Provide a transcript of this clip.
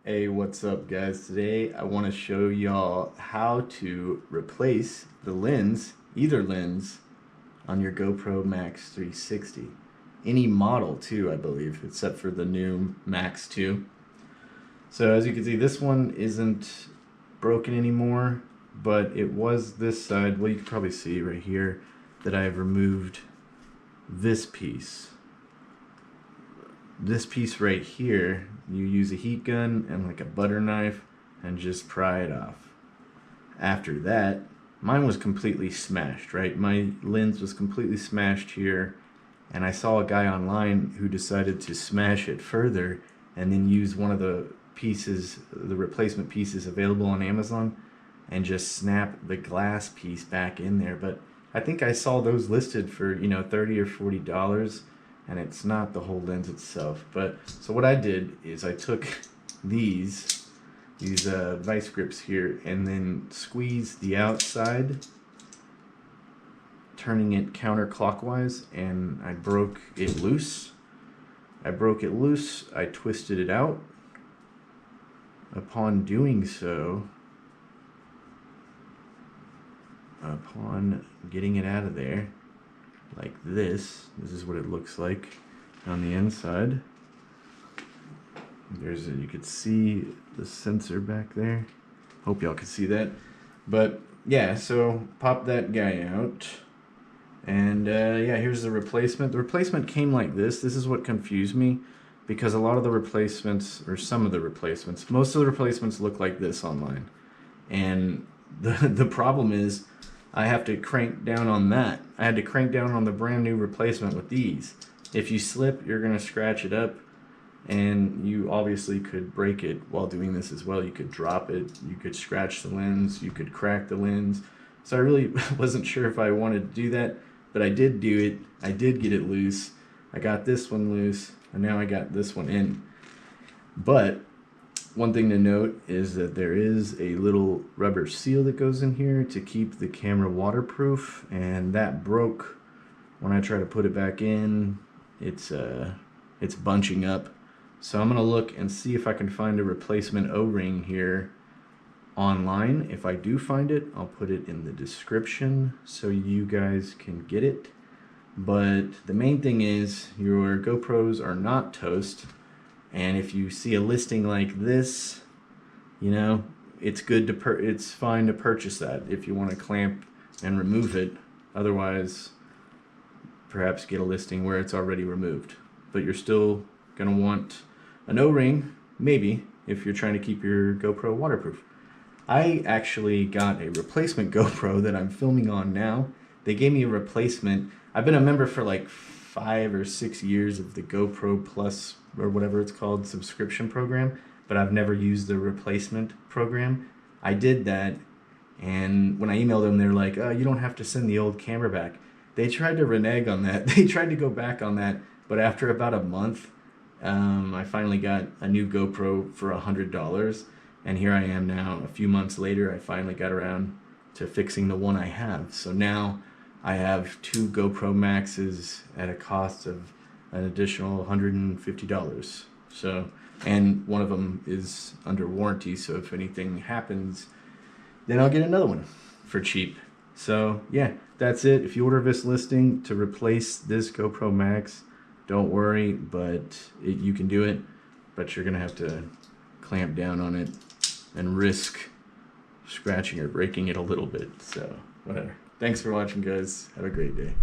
Hey, what's up guys? Today I want to show y'all how to replace the lens, either lens, on your GoPro Max 360. Any model too, I believe, except for the new Max 2. So as you can see, this one isn't broken anymore, but it was this side. Well, you can probably see right here that I've removed this piece. This piece right here, you use a heat gun and like a butter knife and just pry it off. After that, mine was completely smashed, right? My lens was completely smashed here, and I saw a guy online who decided to smash it further and then use one of the pieces, the replacement pieces available on Amazon, and just snap the glass piece back in there. But I think I saw those listed for, $30 or $40, and it's not the whole lens itself. But so what I did is I took these vice grips here and then squeezed the outside, turning it counterclockwise, and I broke it loose. I twisted it out. Upon doing so, upon getting it out of there, like this is what it looks like on the inside. You could see the sensor back there. Hope y'all can see that. But yeah, so pop that guy out, and yeah, here's the replacement. The replacement came like this. This is what confused me, because a lot of the replacements, or some of the replacements, most of the replacements look like this online, and the problem is I have to crank down on that. I had to crank down on the brand new replacement with these. If you slip, you're gonna scratch it up, and you obviously could break it while doing this as well. You could drop it, you could scratch the lens, you could crack the lens. So I really wasn't sure if I wanted to do that, but I did do it. I did get it loose. I got this one loose, and now I got this one in. But one thing to note is that there is a little rubber seal that goes in here to keep the camera waterproof, and that broke when I try to put it back in. It's bunching up. So I'm gonna look and see if I can find a replacement O-ring here online. If I do find it, I'll put it in the description so you guys can get it. But the main thing is your GoPros are not toast. And if you see a listing like this, it's good to it's fine to purchase that if you want to clamp and remove it. Otherwise, perhaps get a listing where it's already removed. But you're still gonna want an O-ring, maybe, if you're trying to keep your GoPro waterproof. I actually got a replacement GoPro that I'm filming on now. They gave me a replacement. I've been a member for like 5 or 6 years of the GoPro Plus, or whatever it's called, subscription program, but I've never used the replacement program. I did that, and when I emailed them, they're like, oh, you don't have to send the old camera back. They tried to renege on that. They tried to go back on that, but after about a month, I finally got a new GoPro for $100, and here I am now. A few months later, I finally got around to fixing the one I have. So now I have 2 GoPro Maxes at a cost of an additional $150. So, and one of them is under warranty, so if anything happens, then I'll get another one for cheap. So yeah, that's it. If you order this listing to replace this GoPro Max, don't worry, but you can do it, but you're gonna have to clamp down on it and risk scratching or breaking it a little bit. So whatever. Thanks for watching, guys. Have a great day.